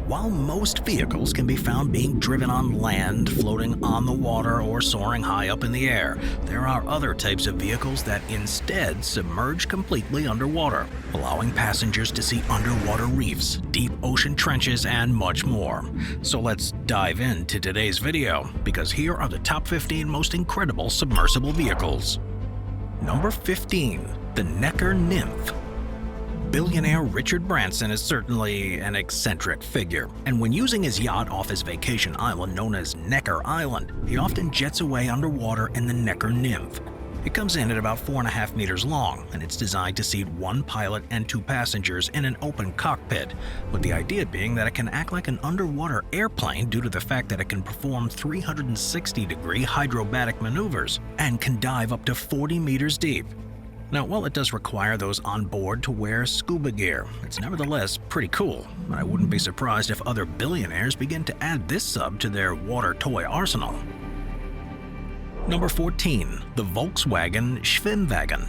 While most vehicles can be found being driven on land, floating on the water, or soaring high up in the air, there are other types of vehicles that instead submerge completely underwater, allowing passengers to see underwater reefs, deep ocean trenches, and much more. So let's dive into today's video, because here are the top 15 most incredible submersible vehicles. Number 15. The Necker Nymph. Billionaire Richard Branson is certainly an eccentric figure, and when using his yacht off his vacation island known as Necker Island, he often jets away underwater in the Necker Nymph. It comes in at about 4.5 meters long, and it's designed to seat one pilot and 2 passengers in an open cockpit, with the idea being that it can act like an underwater airplane due to the fact that it can perform 360-degree hydrobatic maneuvers and can dive up to 40 meters deep. Now, while it does require those on board to wear scuba gear, it's nevertheless pretty cool, and I wouldn't be surprised if other billionaires begin to add this sub to their water toy arsenal. Number 14. The Volkswagen Schwimmwagen.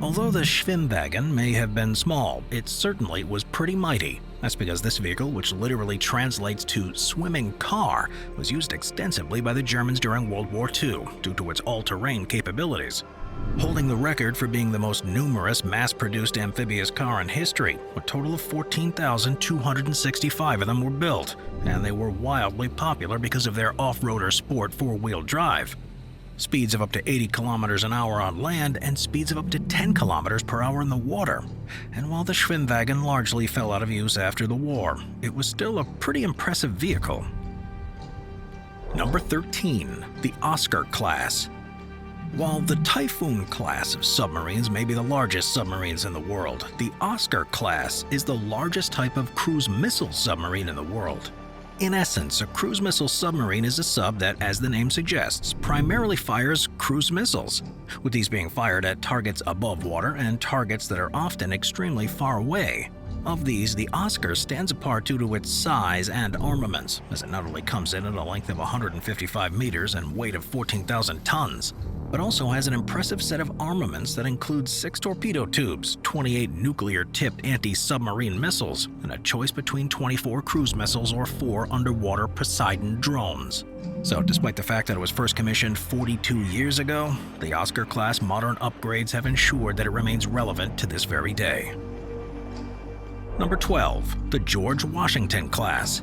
Although the Schwimmwagen may have been small, it certainly was pretty mighty. That's because this vehicle, which literally translates to swimming car, was used extensively by the Germans during World War II due to its all-terrain capabilities. Holding the record for being the most numerous mass-produced amphibious car in history, a total of 14,265 of them were built, and they were wildly popular because of their off-roader sport four-wheel drive. Speeds of up to 80 kilometers an hour on land and speeds of up to 10 kilometers per hour in the water. And while the Schwimmwagen largely fell out of use after the war, it was still a pretty impressive vehicle. Number 13. The Oscar Class. While the Typhoon class of submarines may be the largest submarines in the world, the Oscar class is the largest type of cruise missile submarine in the world. In essence, a cruise missile submarine is a sub that, as the name suggests, primarily fires cruise missiles, with these being fired at targets above water and targets that are often extremely far away. Of these, the Oscar stands apart due to its size and armaments, as it not only comes in at a length of 155 meters and weight of 14,000 tons, but also has an impressive set of armaments that includes 6 torpedo tubes, 28 nuclear-tipped anti-submarine missiles, and a choice between 24 cruise missiles or 4 underwater Poseidon drones. So despite the fact that it was first commissioned 42 years ago, the Oscar-class modern upgrades have ensured that it remains relevant to this very day. Number 12. The George Washington Class.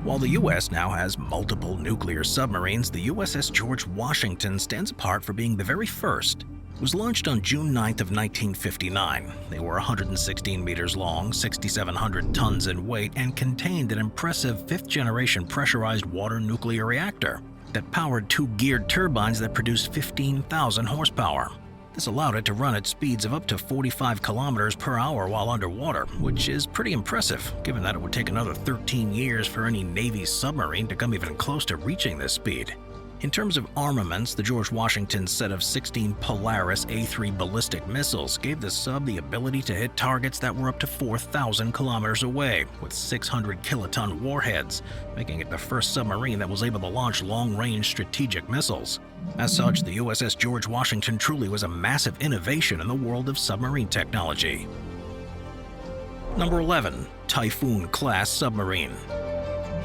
While the U.S. now has multiple nuclear submarines, the USS George Washington stands apart for being the very first. It was launched on June 9th of 1959. They were 116 meters long, 6,700 tons in weight, and contained an impressive 5th-generation pressurized water nuclear reactor that powered 2 geared turbines that produced 15,000 horsepower. This allowed it to run at speeds of up to 45 kilometers per hour while underwater, which is pretty impressive, given that it would take another 13 years for any Navy submarine to come even close to reaching this speed. In terms of armaments, the George Washington's set of 16 Polaris A-3 ballistic missiles gave the sub the ability to hit targets that were up to 4,000 kilometers away, with 600 kiloton warheads, making it the first submarine that was able to launch long-range strategic missiles. As such, the USS George Washington truly was a massive innovation in the world of submarine technology. Number 11. Typhoon-class submarine.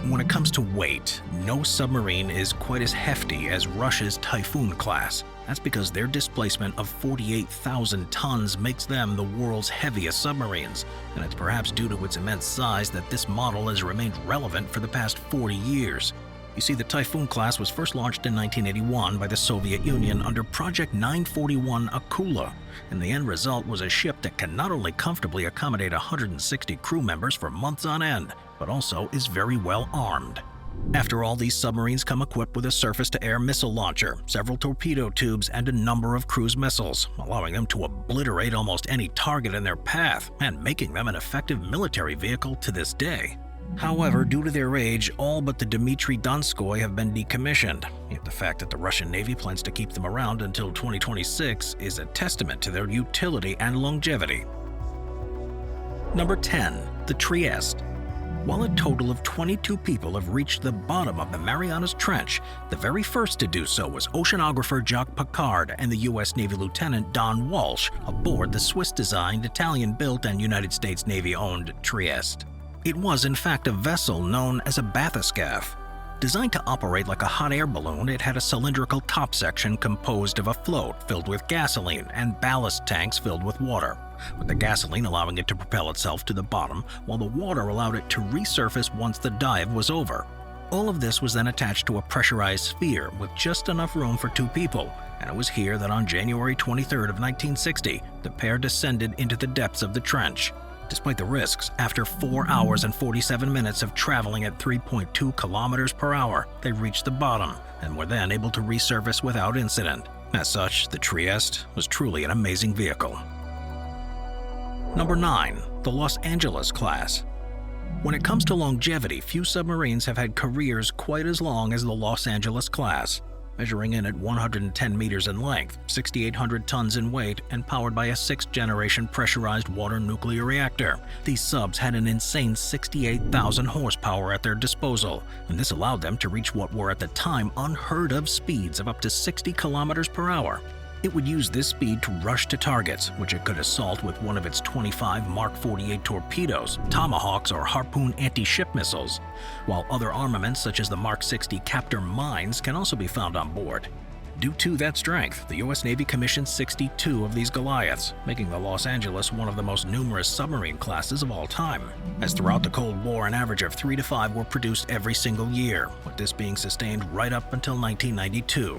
When it comes to weight, no submarine is quite as hefty as Russia's Typhoon class. That's because their displacement of 48,000 tons makes them the world's heaviest submarines, and it's perhaps due to its immense size that this model has remained relevant for the past 40 years. You see, the Typhoon class was first launched in 1981 by the Soviet Union under Project 941 Akula, and the end result was a ship that can not only comfortably accommodate 160 crew members for months on end, but also is very well armed. After all, these submarines come equipped with a surface-to-air missile launcher, several torpedo tubes, and a number of cruise missiles, allowing them to obliterate almost any target in their path and making them an effective military vehicle to this day. However, due to their age, all but the Dmitry Donskoy have been decommissioned. Yet the fact that the Russian Navy plans to keep them around until 2026 is a testament to their utility and longevity. Number 10. The Trieste. While a total of 22 people have reached the bottom of the Marianas Trench, the very first to do so was oceanographer Jacques Piccard and the U.S. Navy Lieutenant Don Walsh aboard the Swiss-designed, Italian-built, and United States Navy-owned Trieste. It was in fact a vessel known as a bathyscaphe. Designed to operate like a hot air balloon, it had a cylindrical top section composed of a float filled with gasoline and ballast tanks filled with water, with the gasoline allowing it to propel itself to the bottom while the water allowed it to resurface once the dive was over. All of this was then attached to a pressurized sphere with just enough room for 2 people, and it was here that on January 23rd of 1960, the pair descended into the depths of the trench. Despite the risks, after 4 hours and 47 minutes of traveling at 3.2 kilometers per hour, they reached the bottom and were then able to resurface without incident. As such, the Trieste was truly an amazing vehicle. Number 9. The Los Angeles class. When it comes to longevity, few submarines have had careers quite as long as the Los Angeles class. Measuring in at 110 meters in length, 6,800 tons in weight, and powered by a 6th-generation pressurized water nuclear reactor. These subs had an insane 68,000 horsepower at their disposal, and this allowed them to reach what were at the time unheard-of speeds of up to 60 kilometers per hour. It would use this speed to rush to targets, which it could assault with one of its 25 Mark 48 torpedoes, Tomahawks, or Harpoon anti-ship missiles, while other armaments such as the Mark 60 Captor mines can also be found on board. Due to that strength, the U.S. Navy commissioned 62 of these Goliaths, making the Los Angeles one of the most numerous submarine classes of all time, as throughout the Cold War an average of 3 to 5 were produced every single year, with this being sustained right up until 1992.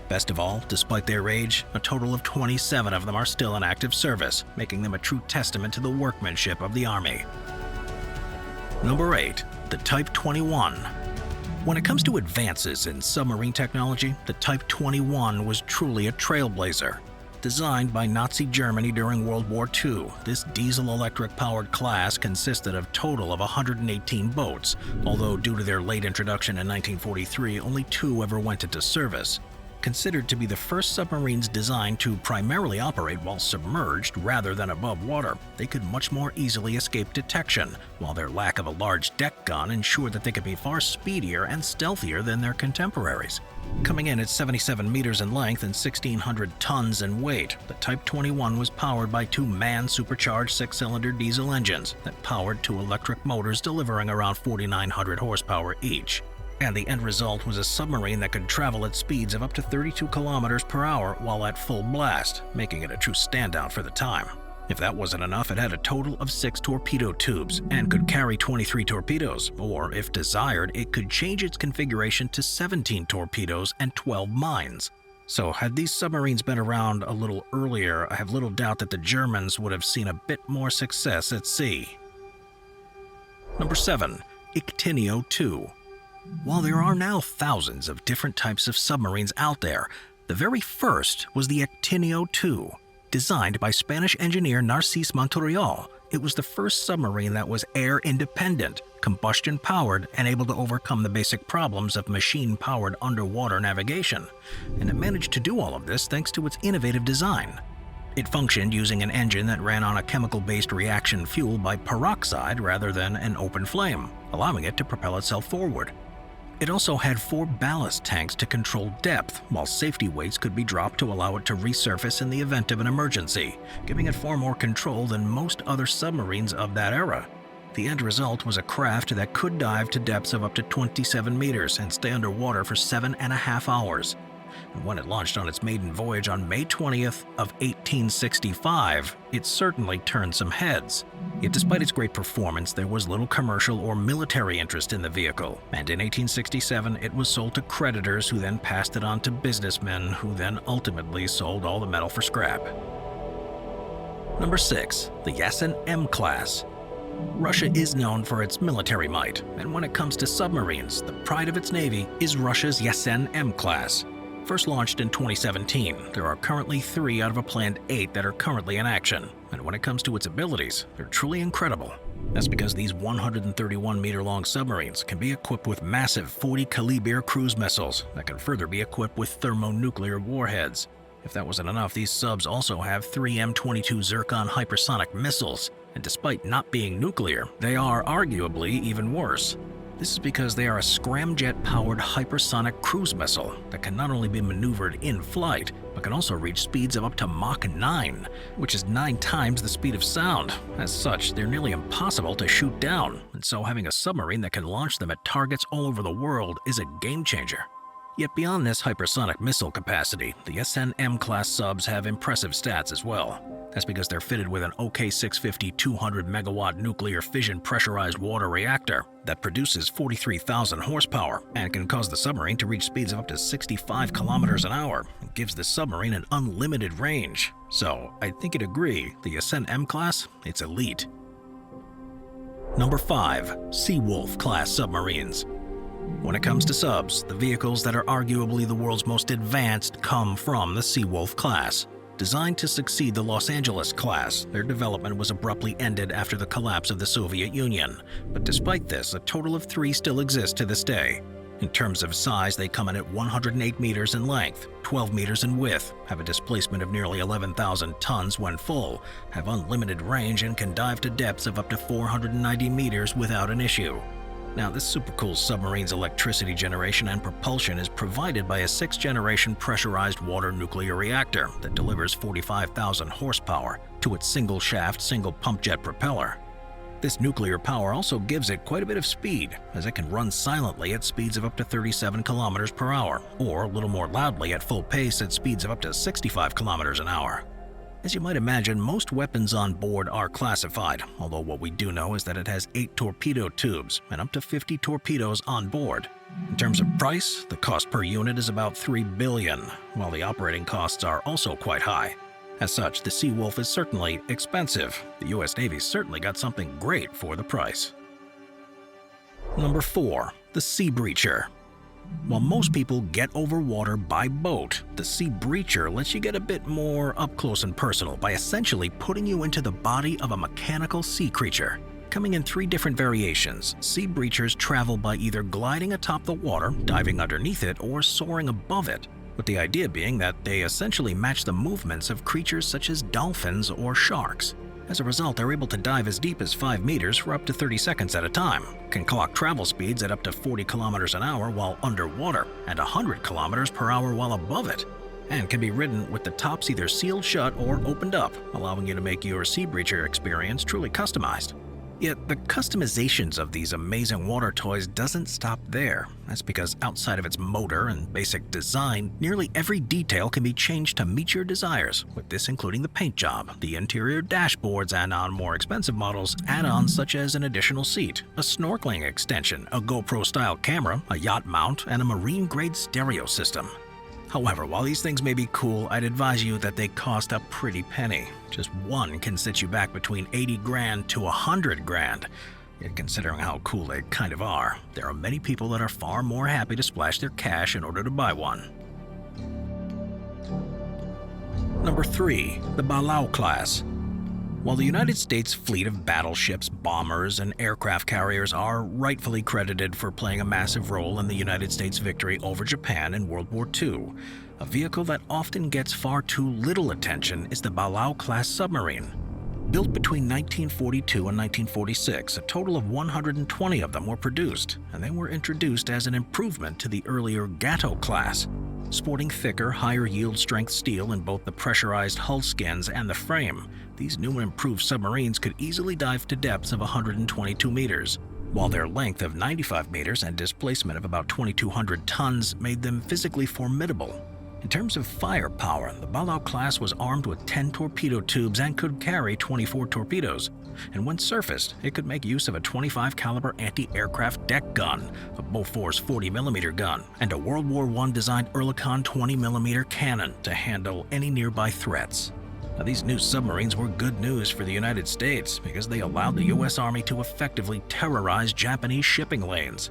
Best of all, despite their age, a total of 27 of them are still in active service, making them a true testament to the workmanship of the Army. Number 8. The Type 21. When it comes to advances in submarine technology, the Type 21 was truly a trailblazer. Designed by Nazi Germany during World War II, this diesel-electric powered class consisted of a total of 118 boats, although due to their late introduction in 1943, only 2 ever went into service. Considered to be the first submarines designed to primarily operate while submerged rather than above water, they could much more easily escape detection, while their lack of a large deck gun ensured that they could be far speedier and stealthier than their contemporaries. Coming in at 77 meters in length and 1,600 tons in weight, the Type 21 was powered by 2 man-supercharged 6-cylinder diesel engines that powered 2 electric motors delivering around 4,900 horsepower each. And the end result was a submarine that could travel at speeds of up to 32 kilometers per hour while at full blast, making it a true standout for the time. If that wasn't enough, it had a total of 6 torpedo tubes and could carry 23 torpedoes, or if desired, it could change its configuration to 17 torpedoes and 12 mines. So had these submarines been around a little earlier, I have little doubt that the Germans would have seen a bit more success at sea. Number 7. Ictinio II. While there are now thousands of different types of submarines out there, the very first was the Ictinio II. Designed by Spanish engineer Narcís Monturiol, it was the first submarine that was air-independent, combustion-powered, and able to overcome the basic problems of machine-powered underwater navigation. And it managed to do all of this thanks to its innovative design. It functioned using an engine that ran on a chemical-based reaction fuel by peroxide rather than an open flame, allowing it to propel itself forward. It also had 4 ballast tanks to control depth, while safety weights could be dropped to allow it to resurface in the event of an emergency, giving it far more control than most other submarines of that era. The end result was a craft that could dive to depths of up to 27 meters and stay underwater for 7.5 hours. And when it launched on its maiden voyage on May 20th of 1865, it certainly turned some heads. Yet despite its great performance, there was little commercial or military interest in the vehicle, and in 1867 it was sold to creditors who then passed it on to businessmen who then ultimately sold all the metal for scrap. Number 6. The Yasen M-Class. Russia is known for its military might, and when it comes to submarines, the pride of its navy is Russia's Yasen M-Class. First launched in 2017, there are currently 3 out of a planned 8 that are currently in action, and when it comes to its abilities, they're truly incredible. That's because these 131-meter-long submarines can be equipped with massive 40-caliber cruise missiles that can further be equipped with thermonuclear warheads. If that wasn't enough, these subs also have 3 M22 Zircon hypersonic missiles, and despite not being nuclear, they are arguably even worse. This is because they are a scramjet-powered hypersonic cruise missile that can not only be maneuvered in flight, but can also reach speeds of up to Mach 9, which is 9 times the speed of sound. As such, they're nearly impossible to shoot down, and so having a submarine that can launch them at targets all over the world is a game-changer. Yet beyond this hypersonic missile capacity, the Yasen M-Class subs have impressive stats as well. That's because they're fitted with an OK650 200-megawatt nuclear fission pressurized water reactor that produces 43,000 horsepower and can cause the submarine to reach speeds of up to 65 kilometers an hour and gives the submarine an unlimited range. So, I think you'd agree, the Yasen M-Class, it's elite. Number 5. Seawolf-class submarines. When it comes to subs, the vehicles that are arguably the world's most advanced come from the Seawolf class. Designed to succeed the Los Angeles class, their development was abruptly ended after the collapse of the Soviet Union. But despite this, a total of 3 still exist to this day. In terms of size, they come in at 108 meters in length, 12 meters in width, have a displacement of nearly 11,000 tons when full, have unlimited range, and can dive to depths of up to 490 meters without an issue. Now, this super cool submarine's electricity generation and propulsion is provided by a 6th-generation pressurized water nuclear reactor that delivers 45,000 horsepower to its single-shaft, single-pump jet propeller. This nuclear power also gives it quite a bit of speed, as it can run silently at speeds of up to 37 kilometers per hour, or a little more loudly at full pace at speeds of up to 65 kilometers an hour. As you might imagine, most weapons on board are classified, although what we do know is that it has 8 torpedo tubes and up to 50 torpedoes on board. In terms of price, the cost per unit is about $3 billion, while the operating costs are also quite high. As such, the Seawolf is certainly expensive. The US Navy's certainly got something great for the price. Number 4. The Seabreacher. While most people get over water by boat, the Seabreacher lets you get a bit more up close and personal by essentially putting you into the body of a mechanical sea creature. Coming in 3 different variations, Seabreachers travel by either gliding atop the water, diving underneath it, or soaring above it, with the idea being that they essentially match the movements of creatures such as dolphins or sharks. As a result, they're able to dive as deep as 5 meters for up to 30 seconds at a time, can clock travel speeds at up to 40 kilometers an hour while underwater and 100 kilometers per hour while above it, and can be ridden with the tops either sealed shut or opened up, allowing you to make your Seabreacher experience truly customized. Yet the customizations of these amazing water toys doesn't stop there. That's because outside of its motor and basic design, nearly every detail can be changed to meet your desires, with this including the paint job, the interior dashboards, and on more expensive models, add-ons such as an additional seat, a snorkeling extension, a GoPro-style camera, a yacht mount, and a marine-grade stereo system. However, while these things may be cool, I'd advise you that they cost a pretty penny. Just one can set you back between 80 grand to 100 grand. Yet considering how cool they kind of are, there are many people that are far more happy to splash their cash in order to buy one. Number 3. The Balau class. While the United States fleet of battleships, bombers, and aircraft carriers are rightfully credited for playing a massive role in the United States' victory over Japan in World War II, a vehicle that often gets far too little attention is the Balau-class submarine. Built between 1942 and 1946, a total of 120 of them were produced, and they were introduced as an improvement to the earlier Gato class. Sporting thicker, higher yield strength steel in both the pressurized hull skins and the frame, these new and improved submarines could easily dive to depths of 122 meters, while their length of 95 meters and displacement of about 2,200 tons made them physically formidable. In terms of firepower, the Balau class was armed with 10 torpedo tubes and could carry 24 torpedoes. And when surfaced, it could make use of a 25 caliber anti-aircraft deck gun, a Bofors 40mm gun, and a World War I designed Oerlikon 20mm cannon to handle any nearby threats. Now, these new submarines were good news for the United States because they allowed the US Army to effectively terrorize Japanese shipping lanes.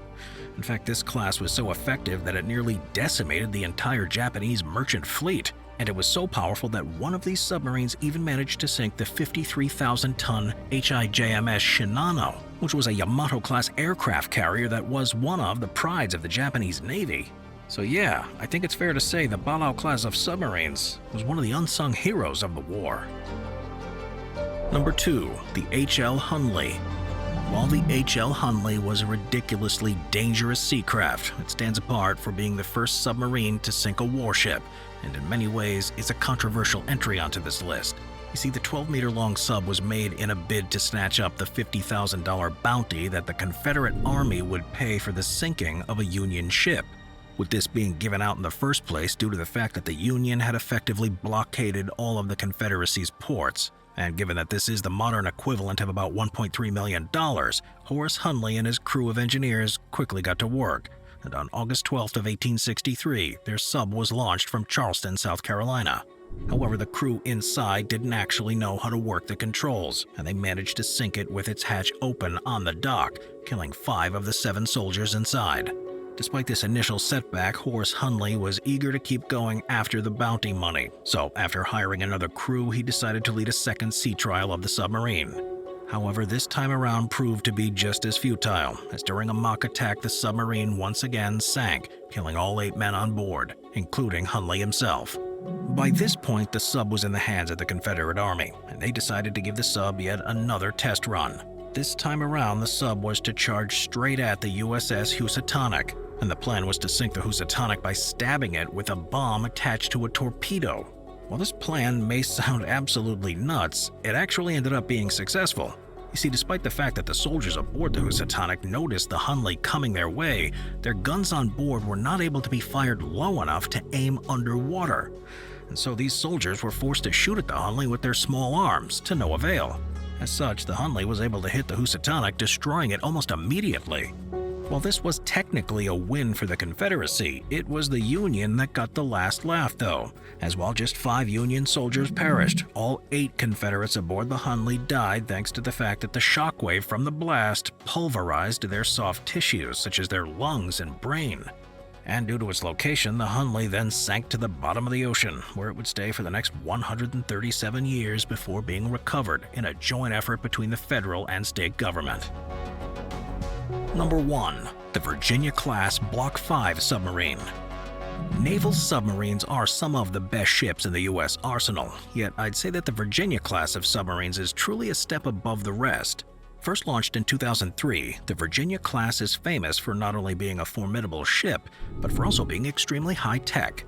In fact, this class was so effective that it nearly decimated the entire Japanese merchant fleet, and it was so powerful that one of these submarines even managed to sink the 53,000-ton HIJMS Shinano, which was a Yamato-class aircraft carrier that was one of the prides of the Japanese Navy. So yeah, I think it's fair to say the Balau class of submarines was one of the unsung heroes of the war. Number 2. The HL Hunley. While the H.L. Hunley was a ridiculously dangerous sea craft, it stands apart for being the first submarine to sink a warship, and in many ways is a controversial entry onto this list. You see, the 12-meter-long sub was made in a bid to snatch up the $50,000 bounty that the Confederate Army would pay for the sinking of a Union ship, with this being given out in the first place due to the fact that the Union had effectively blockaded all of the Confederacy's ports. And given that this is the modern equivalent of about $1.3 million, Horace Hunley and his crew of engineers quickly got to work, and on August 12th of 1863, their sub was launched from Charleston, South Carolina. However, the crew inside didn't actually know how to work the controls, and they managed to sink it with its hatch open on the dock, killing 5 of the 7 soldiers inside. Despite this initial setback, Horace Hunley was eager to keep going after the bounty money, so after hiring another crew, he decided to lead a second sea trial of the submarine. However, this time around proved to be just as futile, as during a mock attack the submarine once again sank, killing all 8 men on board, including Hunley himself. By this point, the sub was in the hands of the Confederate Army, and they decided to give the sub yet another test run. This time around, the sub was to charge straight at the USS Housatonic, and the plan was to sink the Housatonic by stabbing it with a bomb attached to a torpedo. While this plan may sound absolutely nuts, it actually ended up being successful. You see, despite the fact that the soldiers aboard the Housatonic noticed the Hunley coming their way, their guns on board were not able to be fired low enough to aim underwater. And so these soldiers were forced to shoot at the Hunley with their small arms, to no avail. As such, the Hunley was able to hit the Housatonic, destroying it almost immediately. While this was technically a win for the Confederacy, it was the Union that got the last laugh though, as while just 5 Union soldiers perished, all 8 Confederates aboard the Hunley died thanks to the fact that the shockwave from the blast pulverized their soft tissues such as their lungs and brain. And due to its location, the Hunley then sank to the bottom of the ocean, where it would stay for the next 137 years before being recovered in a joint effort between the federal and state government. Number 1. The Virginia-class Block V submarine. Naval submarines are some of the best ships in the U.S. arsenal, yet I'd say that the Virginia class of submarines is truly a step above the rest. First launched in 2003, the Virginia class is famous for not only being a formidable ship, but for also being extremely high-tech.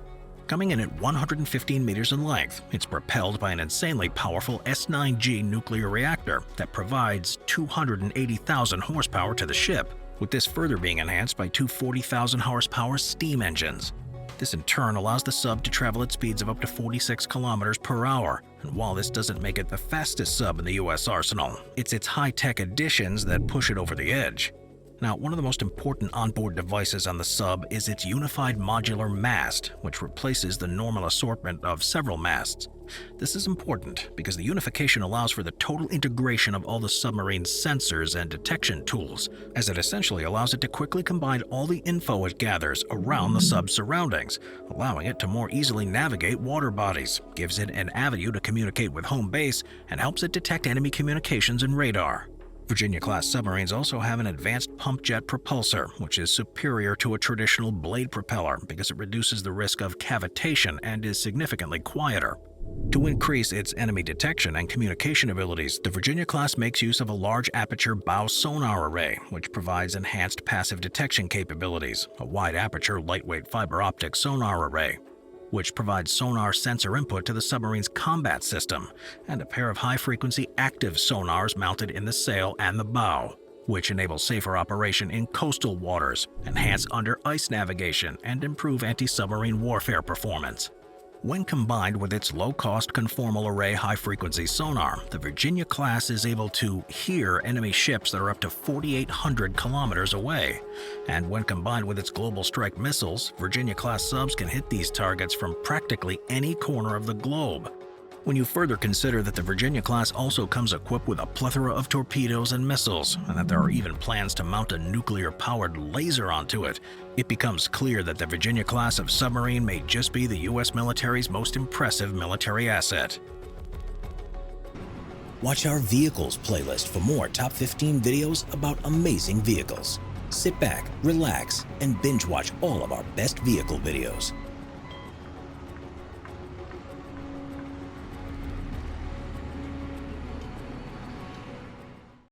Coming in at 115 meters in length, it's propelled by an insanely powerful S9G nuclear reactor that provides 280,000 horsepower to the ship, with this further being enhanced by 2 40,000 horsepower steam engines. This in turn allows the sub to travel at speeds of up to 46 kilometers per hour, and while this doesn't make it the fastest sub in the U.S. arsenal, it's its high-tech additions that push it over the edge. Now, one of the most important onboard devices on the sub is its unified modular mast, which replaces the normal assortment of several masts. This is important because the unification allows for the total integration of all the submarine's sensors and detection tools, as it essentially allows it to quickly combine all the info it gathers around the sub's surroundings, allowing it to more easily navigate water bodies, gives it an avenue to communicate with home base, and helps it detect enemy communications and radar. Virginia-class submarines also have an advanced pump jet propulsor, which is superior to a traditional blade propeller because it reduces the risk of cavitation and is significantly quieter. To increase its enemy detection and communication abilities, the Virginia-class makes use of a large aperture bow sonar array, which provides enhanced passive detection capabilities, a wide aperture lightweight fiber optic sonar array, which provides sonar sensor input to the submarine's combat system, and a pair of high-frequency active sonars mounted in the sail and the bow, which enable safer operation in coastal waters, enhance under-ice navigation, and improve anti-submarine warfare performance. When combined with its low-cost conformal array high-frequency sonar, the Virginia-class is able to hear enemy ships that are up to 4,800 kilometers away. And when combined with its global strike missiles, Virginia-class subs can hit these targets from practically any corner of the globe. When you further consider that the Virginia-class also comes equipped with a plethora of torpedoes and missiles, and that there are even plans to mount a nuclear-powered laser onto it, it becomes clear that the Virginia-class of submarine may just be the U.S. military's most impressive military asset. Watch our Vehicles playlist for more top 15 videos about amazing vehicles. Sit back, relax, and binge watch all of our best vehicle videos.